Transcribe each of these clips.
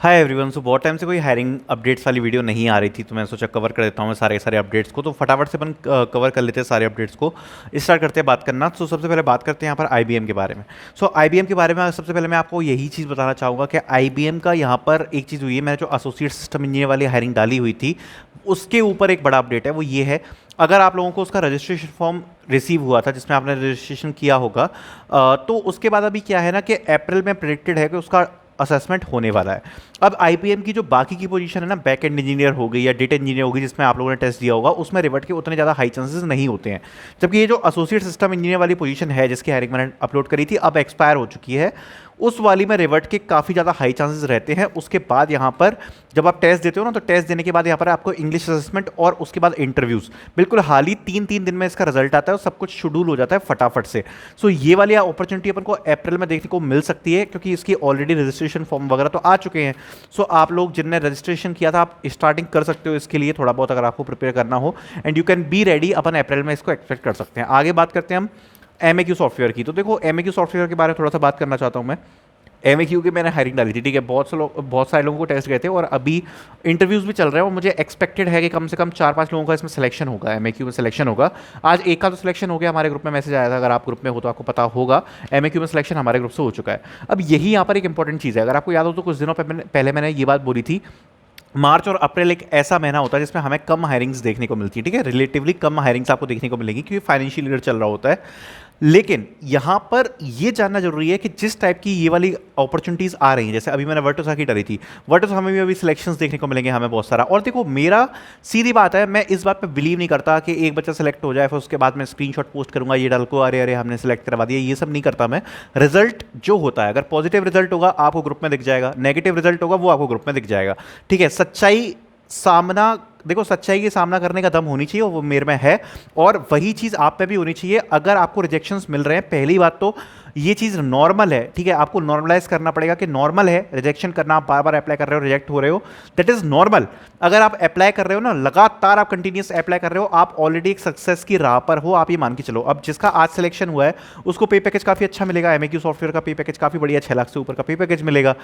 Hi everyone. सो बहुत time से कोई हायरिंग अपडेट्स वाली वीडियो नहीं आ रही थी, तो मैं सोचा कवर कर देता हूँ सारे सारे अपडेट्स को। तो फटाफट से अपन कवर कर लेते हैं सारे अपडेट्स को। स्टार्ट करते हैं बात करना। तो सबसे पहले बात करते हैं यहाँ पर आईबीएम के बारे में। सो आईबीएम के बारे में सबसे पहले मैं आपको यही चीज़ बताना चाहूँगा कि आईबीएम का यहाँ पर एक चीज़ हुई है। मैंने जो एसोसिएट सिस्टम इंजीनियर वाली हायरिंग डाली हुई थी उसके ऊपर एक बड़ा अपडेट है। वो ये है, अगर आप लोगों को उसका रजिस्ट्रेशन फॉर्म रिसीव हुआ था जिसमें आपने रजिस्ट्रेशन किया होगा, तो उसके बाद अभी क्या है ना कि अप्रैल में प्रेडिक्टेड है कि उसका असेसमेंट होने वाला है। अब आईपीएम की जो बाकी की पोजीशन है ना, बैक एंड इंजीनियर हो गई या डेटा इंजीनियर होगी जिसमें आप लोगों ने टेस्ट दिया होगा, उसमें रिवर्ट के उतने ज़्यादा हाई चांसेस नहीं होते हैं। जबकि ये जो एसोसिएट सिस्टम इंजीनियर वाली पोजीशन है जिसकी हायरिंग मैंने अपलोड करी थी, अब एक्सपायर हो चुकी है, उस वाली में रिवर्ट के काफ़ी ज़्यादा हाई चांसेस रहते हैं। उसके बाद यहाँ पर जब आप टेस्ट देते हो ना, तो टेस्ट देने के बाद यहाँ पर आपको इंग्लिश असेसमेंट और उसके बाद इंटरव्यूज़ बिल्कुल हाल ही 3-3 दिन में इसका रिजल्ट आता है और सब कुछ शेड्यूल हो जाता है फटाफट से। सो ये वाली अपॉर्चुनिटी अपन को अप्रैल में देखने को मिल सकती है, क्योंकि इसकी ऑलरेडी रजिस्ट्रेशन फॉर्म वगैरह तो आ चुके हैं। सो आप लोग जिनने रजिस्ट्रेशन किया था, आप स्टार्टिंग कर सकते हो इसके लिए थोड़ा बहुत, अगर आपको प्रिपेयर करना हो, and you can be ready. अपन अप्रैल में इसको एक्सपेक्ट कर सकते हैं। आगे बात करते हैं हम एमएक्यू सॉफ्टवेयर की। तो देखो, एमएक्यू सॉफ्टवेयर के बारे में थोड़ा सा बात करना चाहता हूँ मैं। एमएक्यू की मैंने हायरिंग डाली थी, ठीक है। बहुत सारे लोगों को टेस्ट गए थे और अभी इंटरव्यूज़ भी चल रहे हैं, और मुझे एक्सपेक्टेड है कि कम से कम 4-5 लोगों का इसमें सिलेक्शन होगा, एमएक्यू में सिलेक्शन होगा। आज एक का तो सिलेक्शन हो गया, हमारे ग्रुप में मैसेज आया था, अगर आप ग्रुप में हो तो आपको पता होगा, एमएक्यू में सिलेक्शन हमारे ग्रुप से हो चुका है। अब यही यहाँ पर एक इंपॉर्टेंट चीज़ है। अगर आपको याद हो तो कुछ दिनों पहले मैंने ये बात बोली थी, मार्च और अप्रैल एक ऐसा महीना होता है जिसमें हमें कम हायरिंग्स देखने को मिलती है, ठीक है। रिलेटिवली कम हायरिंग्स आपको देखने को मिलेगी क्योंकि फाइनेंशियल ईयर चल रहा होता है। लेकिन यहां पर यह जानना जरूरी है कि जिस टाइप की ये वाली अपॉर्चुनिटीज आ रही हैं, जैसे अभी मैंने वर्टोसा की डाली थी, वर्टोसा हमें भी अभी सिलेक्शंस देखने को मिलेंगे हमें बहुत सारा। और देखो, मेरा सीधी बात है, मैं इस बात पे बिलीव नहीं करता कि एक बच्चा सेलेक्ट हो जाए फिर उसके बाद मैं स्क्रीनशॉट पोस्ट करूंगा ये डाल को, अरे अरे हमने सेलेक्ट करवा दिया, ये सब नहीं करता मैं। रिजल्ट जो होता है, अगर पॉजिटिव रिजल्ट होगा आपको ग्रुप में दिख जाएगा, नेगेटिव रिजल्ट होगा वो आपको ग्रुप में दिख जाएगा, ठीक है। सच्चाई सामना, देखो, सच्चाई के सामना करने का दम होनी चाहिए, और वो मेरे में है, और वही चीज़ आप पे भी होनी चाहिए। अगर आपको रिजेक्शंस मिल रहे हैं, पहली बात तो ये चीज़ नॉर्मल है, ठीक है। आपको नॉर्मलाइज करना पड़ेगा कि नॉर्मल है रिजेक्शन करना, आप बार बार अप्लाई कर रहे हो, रिजेक्ट हो रहे हो, दैट इज नॉर्मल। अगर आप अप्लाई कर रहे हो ना, लगातार आप कंटिन्यूस अप्लाई कर रहे हो, आप ऑलरेडी एक सक्सेस की राह पर हो, आप ये मान के चलो। अब जिसका आज सिलेक्शन हुआ है उसको पे पैकेज काफ़ी अच्छा मिलेगा, एमएक्यू सॉफ्टवेयर का पे पैकेज काफ़ी बढ़िया, 6 लाख से ऊपर का पे पैकेज मिलेगा।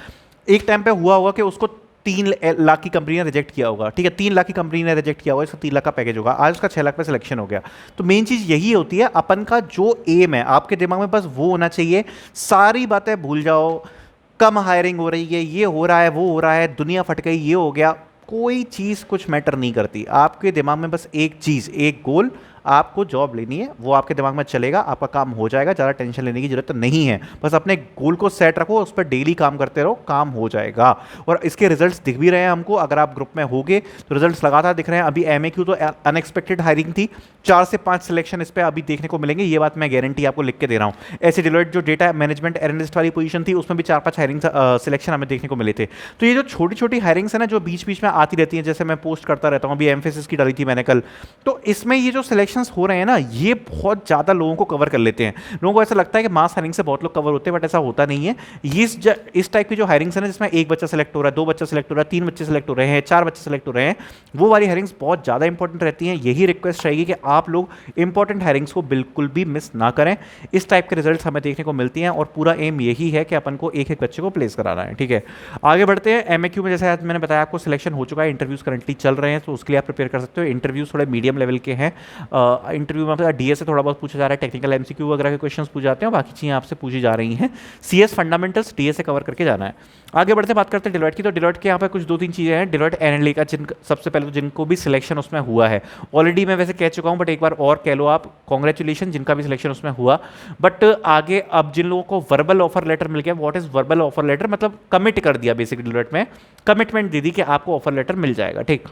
एक टाइम पे हुआ होगा कि उसको 3 लाख की कंपनी ने रिजेक्ट किया होगा, ठीक है, 3 लाख की कंपनी ने रिजेक्ट किया होगा, इसका 3 लाख का पैकेज होगा, आज उसका 6 लाख पे सिलेक्शन हो गया। तो मेन चीज यही होती है, अपन का जो एम है आपके दिमाग में बस वो होना चाहिए। सारी बातें भूल जाओ, कम हायरिंग हो रही है, ये हो रहा है, वो हो रहा है, दुनिया फट गई, ये हो गया, कोई चीज कुछ मैटर नहीं करती। आपके दिमाग में बस एक चीज, एक गोल, आपको जॉब लेनी है, वो आपके दिमाग में चलेगा, आपका काम हो जाएगा, ज़्यादा टेंशन लेने की जरूरत नहीं है। बस अपने गोल को सेट रखो, उस पर डेली काम करते रहो, काम हो जाएगा। और इसके रिजल्ट्स दिख भी रहे हैं हमको, अगर आप ग्रुप में होगे तो रिजल्ट्स लगातार दिख रहे हैं। अभी एमएक्यू तो अनएक्सपेक्टेड हायरिंग थी, 4 से 5 सिलेक्शन इस पर अभी देखने को मिलेंगे, ये बात मैं गारंटी आपको लिख के दे रहा हूँ। ऐसे डिलॉयट जो डेटा मैनेजमेंट एनालिस्ट वाली पोजीशन थी, उसमें भी 4-5 हायरिंग सिलेक्शन हमें देखने को मिले थे। तो ये जो छोटी छोटी हायरिंग्स है ना, जो बीच बीच में आती रहती है, जैसे मैं पोस्ट करता रहता हूँ, अभी एम्फेसिस की डाली थी मैंने कल, तो इसमें ये जो सिलेक्शंस हो रहे हैं ना, ये बहुत ज़्यादा लोगों को कवर कर लेते हैं। लोगों को ऐसा लगता है कि मास हायरिंग से बहुत लोग कवर होते हैं, बट ऐसा होता नहीं है। ये इस टाइप की जो हायरिंग्स है ना, जिसमें एक बच्चा सेलेक्ट हो रहा है, 2 बच्चा सेलेक्ट हो रहा है, 3 बच्चे सेलेक्ट हो रहे हैं, 4 बच्चे सेलेक्ट हो रहे हैं, वो वाली हायरिंग्स बहुत ज़्यादा इंपॉर्टेंट रहती हैं। यही रिक्वेस्ट रहेगी कि आप लोग इंपॉर्टेंट हायरिंग्स को बिल्कुल भी मिस ना करें। इस टाइप के रिजल्ट हमें देखने को मिलती हैं, और पूरा एम यही है कि अपन को एक एक बच्चे को प्लेस कराना है, ठीक है। आगे बढ़ते हैं। एमएक्यू में जैसे आज मैंने बताया आपको सिलेक्शन हो चुका है, इंटरव्यूज करंटली चल रहे हैं, तो उसके लिए आप प्रिपेयर कर सकते हो। इंटरव्यूज थोड़े मीडियम लेवल के हैं। इंटरव्यू में डीएस से थोड़ा बहुत पूछा जा रहा है, टेक्निकल एमसीक्यू वगैरह के क्वेश्चंस पूछे जाते हैं, बाकी चीज़ें आपसे पूछी जा रही हैं। सीएस फंडामेंटल्स डीएस से कवर करके जाना है। आगे बढ़ते बात करते हैं डिलॉयट की। तो डिलॉयट के यहाँ पे कुछ 2-3 चीज़ें हैं। डिलॉयट एनालिटिका, सबसे पहले तो जिनको भी सिलेक्शन उसमें हुआ है, ऑलरेडी मैं वैसे कह चुका हूँ, बट एक बार और कह लो आप, कॉन्ग्रेचुलेशन जिनका भी सिलेक्शन उसमें हुआ। बट आगे अब जिन लोगों को वर्बल ऑफर लेटर मिल गया, what is verbal offer letter, मतलब कमिट कर दिया बेसिकली, डिलॉयट में कमिटमेंट दे दी कि आपको ऑफर लेटर मिल जाएगा, ठीक।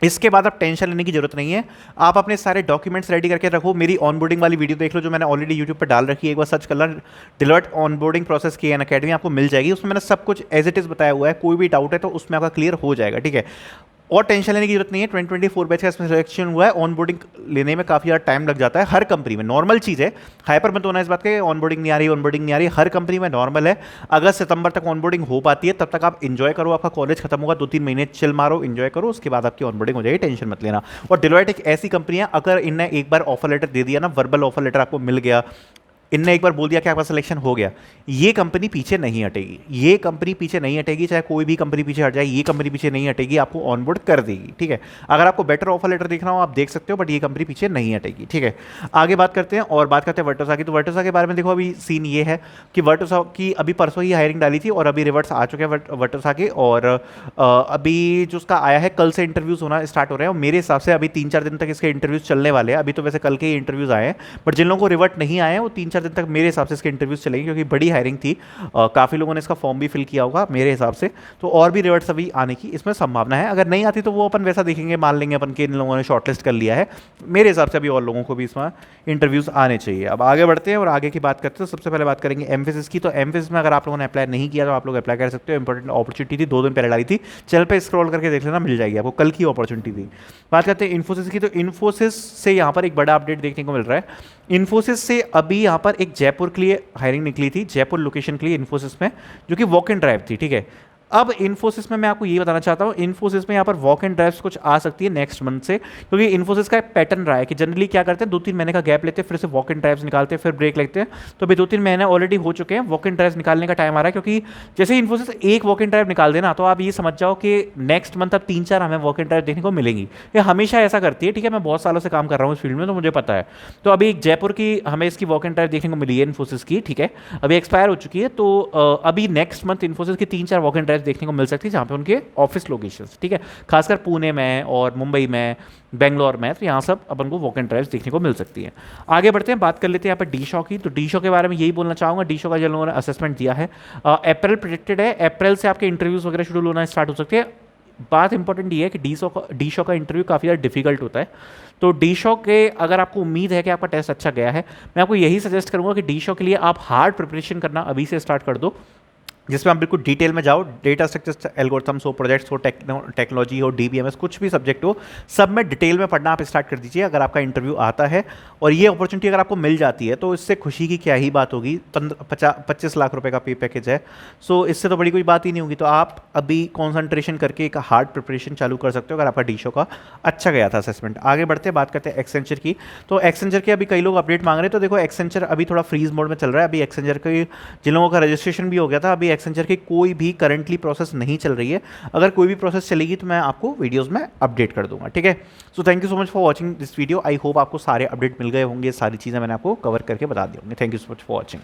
इसके बाद आप टेंशन लेने की जरूरत नहीं है। आप अपने सारे डॉक्यूमेंट्स रेडी करके रखो। मेरी ऑनबोर्डिंग वाली वीडियो देख लो, जो मैंने ऑलरेडी यूट्यूब पर डाल रखी है, एक बार सर्च कर लो, डिलॉयट ऑनबोर्डिंग प्रोसेस की एन अकेडमी, आपको मिल जाएगी। उसमें मैंने सब कुछ एज इट इज बताया हुआ है, कोई भी डाउट है तो उसमें आपका क्लियर हो जाएगा, ठीक है। और टेंशन लेने की जरूरत नहीं है। 2024 बैच का सिलेक्शन हुआ है, ऑनबोर्डिंग लेने में काफ़ी ज़्यादा टाइम लग जाता है हर कंपनी में, नॉर्मल चीज़ है। हाइपर मत होना इस बात के ऑनबोर्डिंग नहीं आ रही, ऑनबोर्डिंग नहीं आ रही, हर कंपनी में नॉर्मल है। अगस्त सितंबर तक ऑनबोर्डिंग हो पाती है, तब तक आप इंजॉय करो, आपका कॉलेज खत्म होगा, 2-3 महीने चिल मारो, इंजॉय करो, उसके बाद आपकी ऑनबोर्डिंग हो जाएगी, टेंशन मत लेना। और डिलॉयट एक ऐसी कंपनी है, अगर इनने एक बार ऑफर लेटर दे दिया ना, वर्बल ऑफर लेटर आपको मिल गया, इनने एक बार बोल दिया कि आपका सिलेक्शन हो गया, ये कंपनी पीछे नहीं हटेगी, ये कंपनी पीछे नहीं हटेगी, चाहे कोई भी कंपनी पीछे हट जाए, ये कंपनी पीछे नहीं हटेगी, आपको ऑनबोर्ड कर देगी, ठीक है। अगर आपको बेटर ऑफर लेटर देखना हो आप देख सकते हो, बट ये कंपनी पीछे नहीं हटेगी, ठीक है। आगे बात करते हैं और बात करते हैं वर्टोसा की। तो वर्टोसा के बारे में देखो, अभी सीन ये है कि वर्टोसा की अभी परसों ही हायरिंग डाली थी और अभी रिवर्ट्स आ चुके हैं वर्टोसा के, और अभी जो उसका आया है कल से इंटरव्यूज होना स्टार्ट हो रहे हैं, और मेरे हिसाब से अभी 3-4 दिन तक इसके इंटरव्यूज चलने वाले हैं। अभी तो वैसे कल के ही इंटरव्यूज आए हैं, बट जिन लोगों को रिवर्ट नहीं आए हैं वो 3-4 दिन तक मेरे हिसाब से इसके इंटरव्यूज चलेंगे, क्योंकि बड़ी हायरिंग थी, काफ़ी लोगों ने इसका फॉर्म भी फिल किया होगा मेरे हिसाब से। तो और भी रिवर्ट्स अभी आने की इसमें संभावना है। अगर नहीं आती तो वो अपन वैसा देखेंगे, मान लेंगे अपन के इन लोगों ने शॉर्टलिस्ट कर लिया है। मेरे हिसाब से अभी और लोगों को भी इसमें इंटरव्यूज आने चाहिए। अब आगे बढ़ते हैं और आगे की बात करते हैं। तो सबसे पहले बात करेंगे एमफिसिस की। तो एमफिसिस में अगर आप लोगों ने अप्लाई नहीं किया तो आप लोग अप्लाई कर सकते हो। इंपॉर्टेंट अपॉर्चुनिटी थी, 2 दिन पहले डाली थी, चैनल पे स्क्रॉल करके देख लेना, मिल जाएगी आपको, कल की अपॉर्चुनिटी थी। बात करते हैं इन्फोसिस की। तो इन्फोसिस से यहाँ पर एक बड़ा अपडेट देखने को मिल रहा है। इन्फोसिस से अभी यहाँ पर एक जयपुर के लिए हायरिंग निकली थी, जयपुर लोकेशन के लिए इन्फोसिस में, जो कि वॉक इन ड्राइव थी, ठीक है। अब इन्फोसिस में मैं आपको ये बताना चाहता हूँ, इन्फोसिस में यहाँ पर वॉक एंड ड्राइव्स कुछ आ सकती है नेक्स्ट मंथ से, क्योंकि इन्फोसिस का एक पैटर्न रहा है कि जनरली क्या करते हैं, 2-3 महीने का गैप लेते हैं, फिर से वॉक एंड ड्राइव्स निकालते हैं, फिर ब्रेक लेते हैं। तो अभी 2-3 महीने ऑलरेडी हो चुके हैं, वॉक एंड ड्राइव्स निकालने का टाइम आ रहा है, क्योंकि जैसे ही इन्फोसिस एक वॉक एंड ड्राइव निकाल देना तो आप ये समझ जाओ कि नेक्स्ट मंथ अब 3-4 हमें वॉक एंड ड्राइव देखने को मिलेंगी। ये हमेशा ऐसा करती है, ठीक है। मैं बहुत सालों से काम कर रहा हूँ इस फील्ड में, तो मुझे पता है। तो अभी एक जयपुर की हमें इसकी वॉक एंड ड्राइव देखने को मिली है इन्फोसिस की, ठीक है। अभी एक्सपायर हो चुकी है, तो अभी नेक्स्ट मंथ इन्फोसिस की 3-4 वॉक एंड ड्राइव देखने को मिल सकती है, जहाँ पे उनके ऑफिस लोकेशंस, ठीक है, खासकर पुणे में और मुंबई में, बेंगलोर में, तो यहाँ सब अपन को वॉक एंड ड्राइव्स देखने को मिल सकती है। आगे बढ़ते हैं, बात कर लेते हैं यहाँ पर डी शॉ की। तो डी शॉ के बारे में यही बोलना चाहूँगा, डी शॉ का जिन लोगों ने असेसमेंट दिया है, अप्रैल प्रोजेक्टेड है, अप्रैल से आपके इंटरव्यूज वगैरह शेड्यूल होना स्टार्ट हो सकते हैं। बात इंपॉर्टेंट ये है कि डी शॉ का इंटरव्यू काफ़ी ज़्यादा डिफिकल्ट होता है। तो डी शॉ के अगर आपको उम्मीद है कि आपका टेस्ट अच्छा गया है, मैं आपको यही सजेस्ट करूँगा कि डी शॉ के लिए आप हार्ड प्रिपरेशन करना अभी से स्टार्ट कर दो, जिसमें आप बिल्कुल डिटेल में जाओ। डेटा स्ट्रक्चर्स, एल्गोरिथम्स हो, प्रोजेक्ट्स हो, टेक्नोलॉजी हो, डीबीएमएस, कुछ भी सब्जेक्ट हो, सब में डिटेल में पढ़ना आप स्टार्ट कर दीजिए अगर आपका इंटरव्यू आता है। और ये अपॉर्चुनिटी अगर आपको मिल जाती है तो इससे खुशी की क्या ही बात होगी। 25 लाख रुपए का पे पैकेज है, सो इससे तो बड़ी कोई बात ही नहीं होगी। तो आप अभी कॉन्सेंट्रेशन करके एक हार्ड प्रिपरेशन चालू कर सकते हो अगर आपका डी शो का अच्छा गया था असेसमेंट। आगे बढ़ते हैं, बात करते हैं एक्सेंचर की। तो एक्सेंचर के अभी कई लोग अपडेट मांग रहे हैं। तो देखो एक्सेंचर अभी थोड़ा फ्रीज मोड में चल रहा है। अभी एक्सेंचर के जिन लोगों का रजिस्ट्रेशन भी हो गया था, अभी एक्सेंचर की कोई भी करंटली प्रोसेस नहीं चल रही है। अगर कोई भी प्रोसेस चलेगी तो मैं आपको वीडियोस में अपडेट कर दूंगा, ठीक है। So thank you so much for watching this video. I hope आपको सारे अपडेट मिल गए होंगे, सारी चीज़ें मैंने आपको कवर करके बता दी होंगी। Thank you so much for watching.